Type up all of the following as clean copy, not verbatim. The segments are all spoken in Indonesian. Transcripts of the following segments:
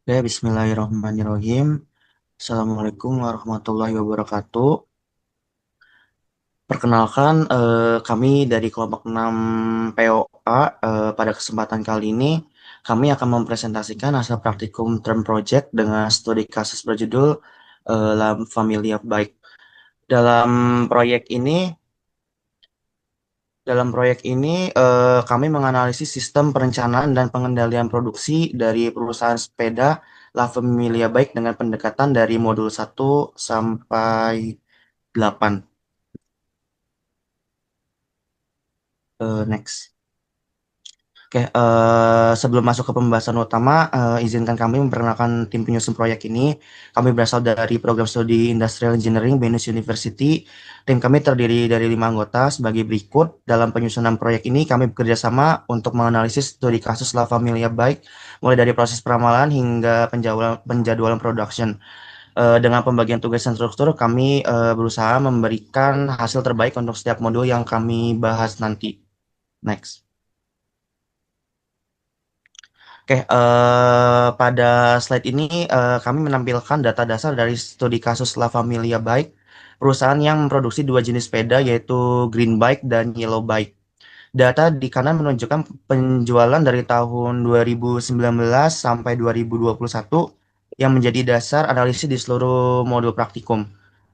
Oke, bismillahirrahmanirrahim. Assalamualaikum warahmatullahi wabarakatuh. Perkenalkan, kami dari kelompok 6 POA. Pada kesempatan kali ini, kami akan mempresentasikan hasil praktikum term project dengan studi kasus berjudul La Familia Baik. Dalam proyek ini, kami menganalisis sistem perencanaan dan pengendalian produksi dari perusahaan sepeda La Familia Baik dengan pendekatan dari modul 1 sampai 8. Next. Oke, sebelum masuk ke pembahasan utama, izinkan kami memperkenalkan tim penyusun proyek ini. Kami berasal dari program studi Industrial Engineering BENUS University. Tim kami terdiri dari 5 anggota sebagai berikut. Dalam penyusunan proyek ini, kami bekerja sama untuk menganalisis studi kasus La Familia Baik, mulai dari proses peramalan hingga penjadwalan production. Dengan pembagian tugas dan struktur, kami berusaha memberikan hasil terbaik untuk setiap modul yang kami bahas nanti. Next. Oke, pada slide ini kami menampilkan data dasar dari studi kasus La Familia Bike, perusahaan yang memproduksi dua jenis sepeda yaitu Green Bike dan Yellow Bike. Data di kanan menunjukkan penjualan dari tahun 2019 sampai 2021 yang menjadi dasar analisis di seluruh modul praktikum.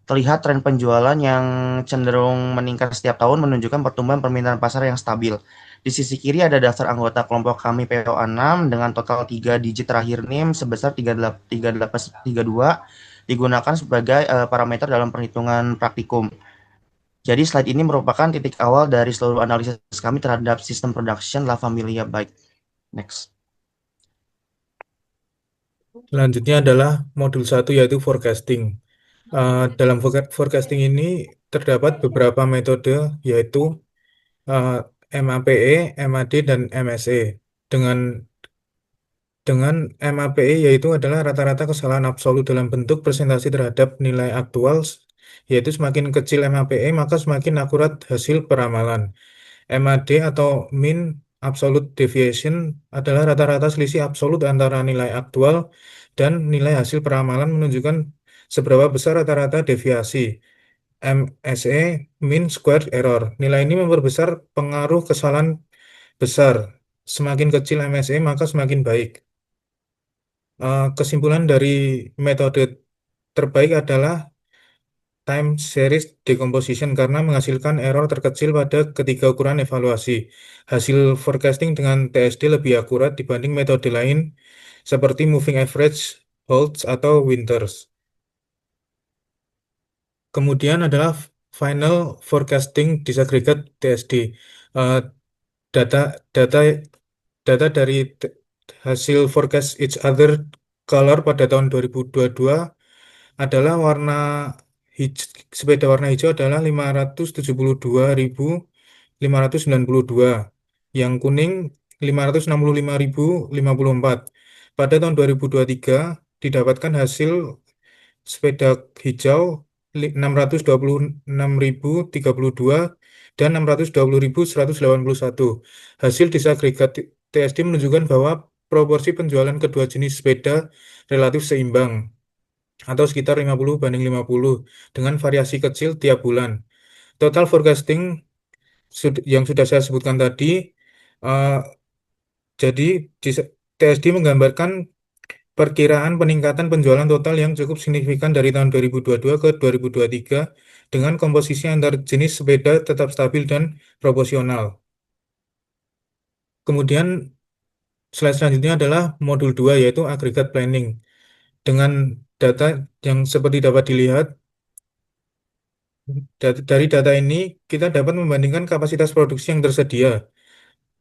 Terlihat tren penjualan yang cenderung meningkat setiap tahun menunjukkan pertumbuhan permintaan pasar yang stabil. Di sisi kiri ada daftar anggota kelompok kami PO6 dengan total 3 digit terakhir NIM sebesar 3832 digunakan sebagai parameter dalam perhitungan praktikum. Jadi slide ini merupakan titik awal dari seluruh analisis kami terhadap sistem production La Familia Bike. Next. Selanjutnya adalah modul satu yaitu forecasting. Dalam forecasting ini terdapat beberapa metode yaitu uh, MAPE, MAD, dan MSE. Dengan dengan MAPE yaitu adalah rata-rata kesalahan absolut dalam bentuk presentasi terhadap nilai aktual, yaitu semakin kecil MAPE maka semakin akurat hasil peramalan. MAD atau mean absolute deviation adalah rata-rata selisih absolut antara nilai aktual dan nilai hasil peramalan menunjukkan seberapa besar rata-rata deviasi. MSE mean squared error. Nilai ini memperbesar pengaruh kesalahan besar. Semakin kecil MSE maka semakin baik. Kesimpulan dari metode terbaik adalah time series decomposition karena menghasilkan error terkecil pada ketiga ukuran evaluasi. Hasil forecasting dengan TSD lebih akurat dibanding metode lain seperti moving average, Holtz, atau Winters. Kemudian adalah final forecasting disaggregate TSD. Eh, data data data dari hasil forecast each other color pada tahun 2022 adalah sepeda warna hijau adalah 572.592, yang kuning 565.054. Pada tahun 2023 didapatkan hasil sepeda hijau 626.032 dan 620.181. Hasil disagregat TSD menunjukkan bahwa proporsi penjualan kedua jenis sepeda relatif seimbang atau sekitar 50 banding 50 dengan variasi kecil tiap bulan. Total forecasting yang sudah saya sebutkan tadi, eh, jadi TSD menggambarkan perkiraan peningkatan penjualan total yang cukup signifikan dari tahun 2022 ke 2023 dengan komposisi antar jenis sepeda tetap stabil dan proporsional. Kemudian slide selanjutnya adalah modul 2 yaitu aggregate planning. Dengan data yang seperti dapat dilihat, dari data ini kita dapat membandingkan kapasitas produksi yang tersedia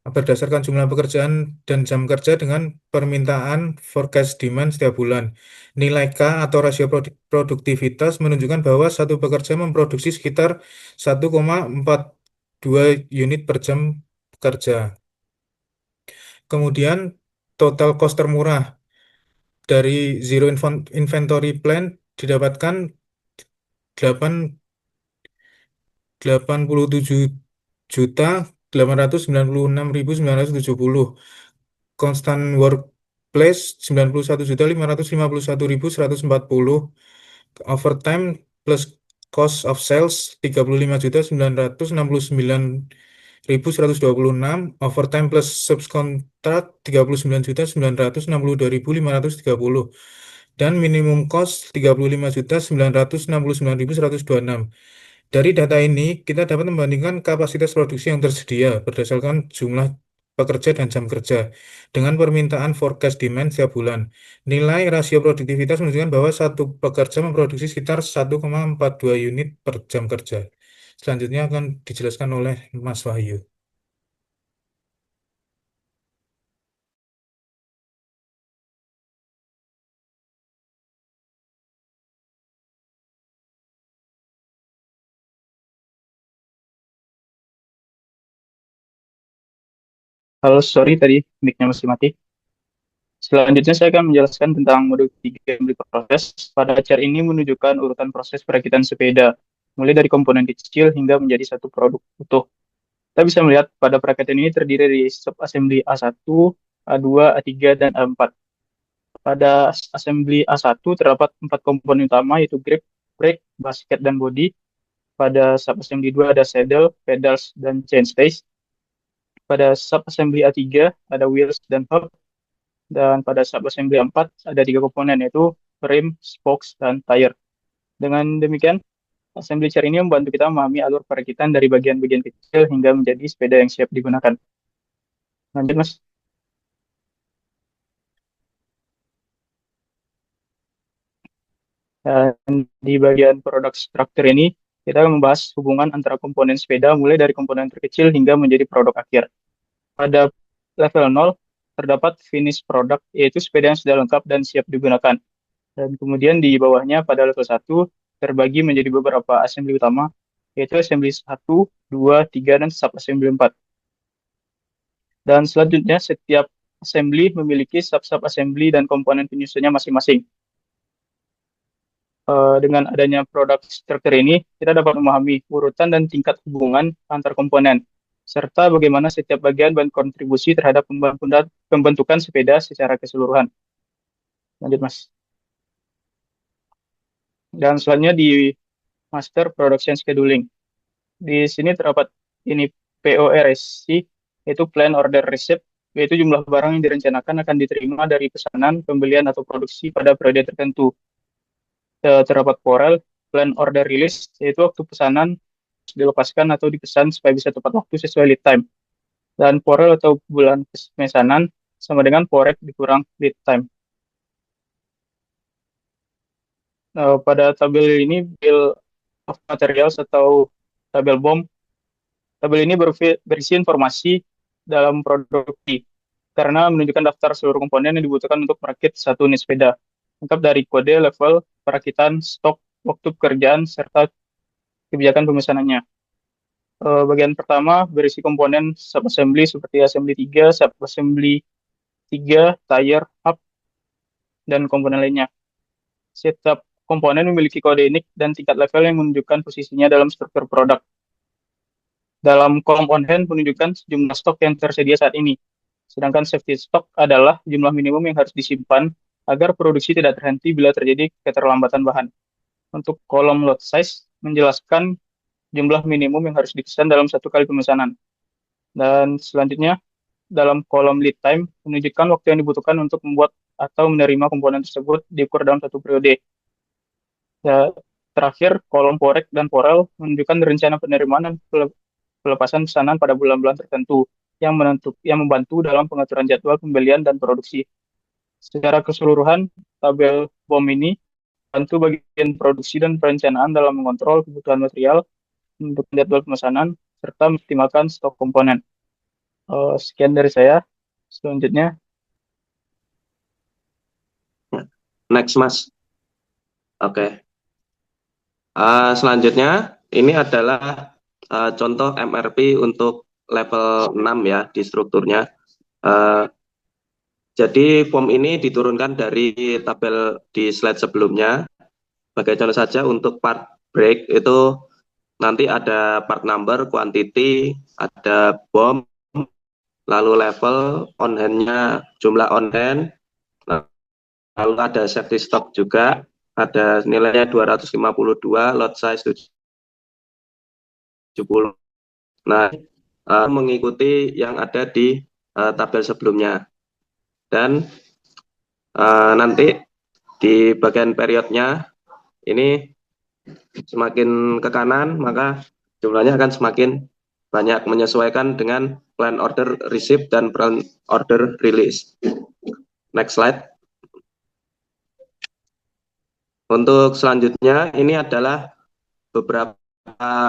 berdasarkan jumlah pekerjaan dan jam kerja dengan permintaan forecast demand setiap bulan. Nilai K atau rasio produktivitas menunjukkan bahwa satu pekerja memproduksi sekitar 1,42 unit per jam kerja. Kemudian total cost termurah dari zero inventory plan didapatkan 8 87.896.970. Constant work place 91.551.140, overtime plus cost of sales 35.969.126, overtime plus subcontract 39.962.530, dan minimum cost 35.969.126. Dari data ini, kita dapat membandingkan kapasitas produksi yang tersedia berdasarkan jumlah pekerja dan jam kerja dengan permintaan forecast demand setiap bulan. Nilai rasio produktivitas menunjukkan bahwa satu pekerja memproduksi sekitar 1,42 unit per jam kerja. Selanjutnya akan dijelaskan oleh Mas Wahyu. Halo, sorry tadi mic-nya masih mati. Selanjutnya saya akan menjelaskan tentang modul 3 assembly proses. Pada chart ini menunjukkan urutan proses perakitan sepeda, mulai dari komponen kecil hingga menjadi satu produk utuh. Kita bisa melihat pada perakitan ini terdiri dari sub-assembly A1, A2, A3, dan A4. Pada assembly A1 terdapat 4 komponen utama yaitu grip, brake, basket, dan body. Pada sub-assembly 2 ada saddle, pedals, dan chainstays. Pada sub-assembly A3 ada wheels dan hub. Dan pada sub-assembly 4 ada 3 komponen yaitu rim, spokes, dan tire. Dengan demikian, assembly chart ini membantu kita memahami alur perakitan dari bagian-bagian kecil hingga menjadi sepeda yang siap digunakan. Lanjut, Mas. Dan di bagian product structure ini, kita akan membahas hubungan antara komponen sepeda mulai dari komponen terkecil hingga menjadi produk akhir. Pada level 0, terdapat finish product, yaitu sepeda yang sudah lengkap dan siap digunakan. Dan kemudian di bawahnya pada level 1 terbagi menjadi beberapa assembly utama, yaitu assembly 1, 2, 3, dan sub-assembly 4. Dan selanjutnya setiap assembly memiliki sub-assembly dan komponen penyusunnya masing-masing. Dengan adanya product structure ini, kita dapat memahami urutan dan tingkat hubungan antar komponen, serta bagaimana setiap bagian berkontribusi terhadap pembentukan sepeda secara keseluruhan. Lanjut, Mas. Dan selanjutnya di Master Production Scheduling. Di sini terdapat ini PORC, yaitu Plan Order Receipt, yaitu jumlah barang yang direncanakan akan diterima dari pesanan, pembelian, atau produksi pada periode tertentu. Terdapat POREL, Plan Order Release, yaitu waktu pesanan dilepaskan atau dipesan supaya bisa tepat waktu sesuai lead time. Dan POREL atau bulan pemesanan sama dengan POREC dikurang lead time. Pada tabel ini Bill of Materials atau tabel BOM. Tabel ini berisi informasi dalam produksi karena menunjukkan daftar seluruh komponen yang dibutuhkan untuk merakit satu unit sepeda, lengkap dari kode, level, perakitan, stok, waktu pekerjaan, serta kebijakan pemesanannya. Bagian pertama berisi komponen sub-assembly seperti assembly 3, sub-assembly 3, tire, hub, dan komponen lainnya. Setiap komponen memiliki kode unik dan tingkat level yang menunjukkan posisinya dalam struktur produk. Dalam kolom on hand menunjukkan jumlah stok yang tersedia saat ini. Sedangkan safety stock adalah jumlah minimum yang harus disimpan agar produksi tidak terhenti bila terjadi keterlambatan bahan. Untuk kolom lot size menjelaskan jumlah minimum yang harus dipesan dalam satu kali pemesanan. Dan selanjutnya, dalam kolom lead time menunjukkan waktu yang dibutuhkan untuk membuat atau menerima komponen tersebut diukur dalam satu periode. Ya, terakhir, kolom POREC dan POREL menunjukkan rencana penerimaan dan pelepasan pesanan pada bulan-bulan tertentu yang membantu dalam pengaturan jadwal pembelian dan produksi. Secara keseluruhan, tabel BOM ini bantu bagian produksi dan perencanaan dalam mengontrol kebutuhan material, untuk jadwal pemesanan, serta mengoptimalkan stok komponen. Sekian dari saya. Selanjutnya, Next, Mas. Oke. Selanjutnya, ini adalah contoh MRP untuk level 6 ya di strukturnya. Jadi form ini diturunkan dari tabel di slide sebelumnya. Sebagai contoh saja untuk part break itu nanti ada part number, quantity, ada BOM, lalu level, on hand-nya, jumlah on hand, Lalu ada safety stock juga, ada nilainya 252, lot size 70. Nah, mengikuti yang ada di tabel sebelumnya. Dan nanti di bagian periodnya ini semakin ke kanan, maka jumlahnya akan semakin banyak menyesuaikan dengan plan order receipt dan plan order release. Next slide. Untuk selanjutnya, ini adalah beberapa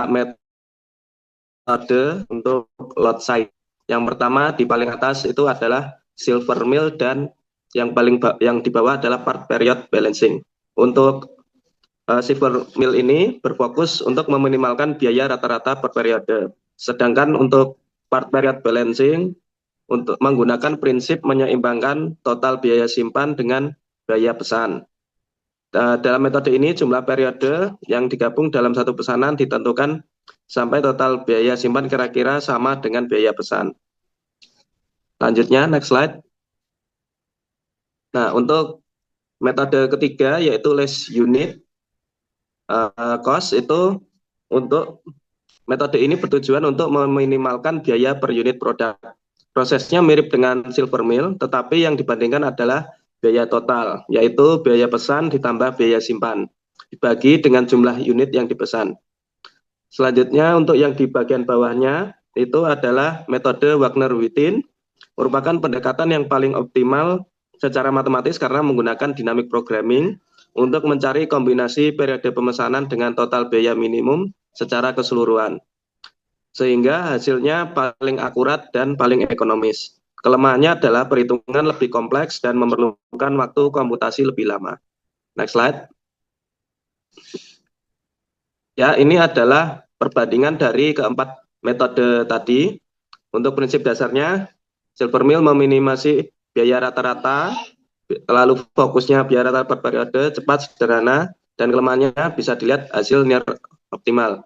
metode untuk lot size. Yang pertama di paling atas itu adalah silver mill dan yang di bawah adalah part period balancing. Untuk silver mill ini berfokus untuk meminimalkan biaya rata-rata per periode. Sedangkan untuk part period balancing untuk menggunakan prinsip menyeimbangkan total biaya simpan dengan biaya pesan. Dalam metode ini jumlah periode yang digabung dalam satu pesanan ditentukan sampai total biaya simpan kira-kira sama dengan biaya pesan. Lanjutnya, next slide. Nah, untuk metode ketiga yaitu less unit cost, itu untuk metode ini bertujuan untuk meminimalkan biaya per unit produk. Prosesnya mirip dengan silver mill, tetapi yang dibandingkan adalah biaya total, yaitu biaya pesan ditambah biaya simpan, dibagi dengan jumlah unit yang dipesan. Selanjutnya untuk yang di bagian bawahnya, itu adalah metode Wagner-Wittin, merupakan pendekatan yang paling optimal secara matematis karena menggunakan dynamic programming untuk mencari kombinasi periode pemesanan dengan total biaya minimum secara keseluruhan, sehingga hasilnya paling akurat dan paling ekonomis. Kelemahannya adalah perhitungan lebih kompleks dan memerlukan waktu komputasi lebih lama. Next slide. Ya, ini adalah perbandingan dari keempat metode tadi. Untuk prinsip dasarnya, silver mill meminimasi biaya rata-rata, lalu fokusnya biaya rata per periode, cepat, sederhana, dan kelemahannya bisa dilihat hasil near optimal.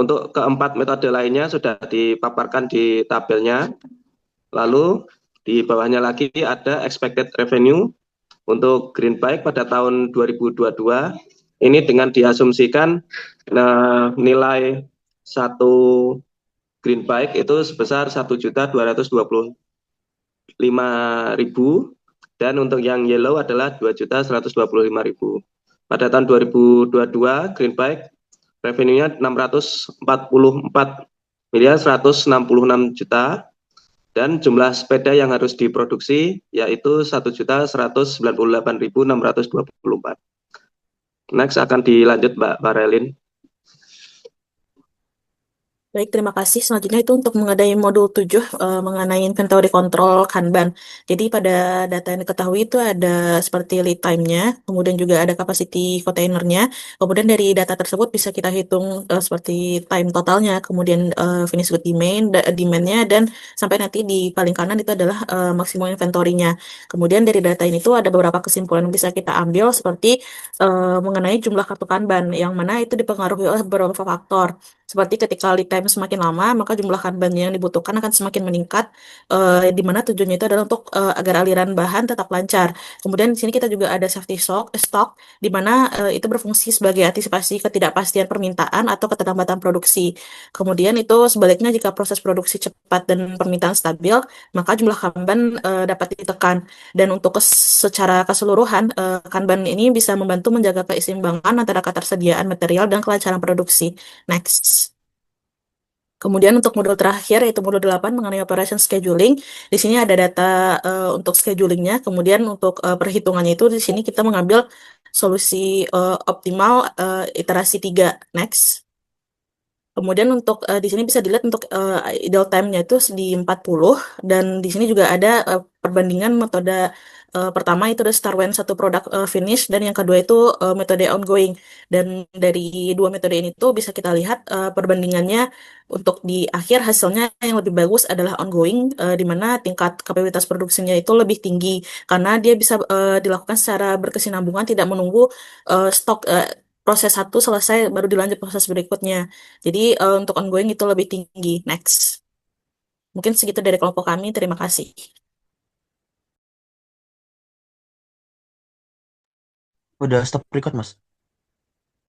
Untuk keempat metode lainnya sudah dipaparkan di tabelnya. Lalu di bawahnya lagi ada expected revenue untuk green bike pada tahun 2022. Ini dengan diasumsikan nilai satu green bike itu sebesar 1.225.000 dan untuk yang yellow adalah 2.125.000. Pada tahun 2022 green bike revenue-nya 644 miliar 166 juta dan jumlah sepeda yang harus diproduksi yaitu 1.198.624. Next akan dilanjut Mbak Farelin. Baik, terima kasih. Selanjutnya itu untuk mengenai modul 7 mengenai inventory control Kanban. Jadi pada data yang diketahui itu ada seperti lead time-nya, kemudian juga ada capacity containernya. Kemudian dari data tersebut bisa kita hitung seperti time totalnya, kemudian finish good demand-nya, dan sampai nanti di paling kanan itu adalah maksimum inventory-nya. Kemudian dari data ini tuh ada beberapa kesimpulan yang bisa kita ambil seperti mengenai jumlah kartu Kanban, yang mana itu dipengaruhi oleh beberapa faktor. Seperti ketika lead time semakin lama, maka jumlah kanban yang dibutuhkan akan semakin meningkat, di mana tujuannya itu adalah untuk agar aliran bahan tetap lancar. Kemudian di sini kita juga ada safety stock, di mana itu berfungsi sebagai antisipasi ketidakpastian permintaan atau keterlambatan produksi. Kemudian itu sebaliknya jika proses produksi cepat dan permintaan stabil, maka jumlah kanban dapat ditekan. Dan untuk secara keseluruhan, kanban ini bisa membantu menjaga keseimbangan antara ketersediaan material dan kelancaran produksi. Next. Kemudian untuk modul terakhir yaitu modul 8 mengenai operation scheduling. Di sini ada data untuk schedulingnya. Kemudian untuk perhitungannya itu di sini kita mengambil solusi optimal iterasi 3. Next. Kemudian untuk di sini bisa dilihat untuk idle time-nya itu di 40 dan di sini juga ada perbandingan metode pertama itu ada start when satu produk finish dan yang kedua itu metode ongoing. Dan dari dua metode ini tuh bisa kita lihat perbandingannya untuk di akhir hasilnya yang lebih bagus adalah ongoing, di mana tingkat kapabilitas produksinya itu lebih tinggi karena dia bisa dilakukan secara berkesinambungan, tidak menunggu stok proses satu selesai baru dilanjut proses berikutnya. Jadi untuk ongoing itu lebih tinggi. Next. Mungkin segitu dari kelompok kami. Terima kasih. Udah stop record, Mas.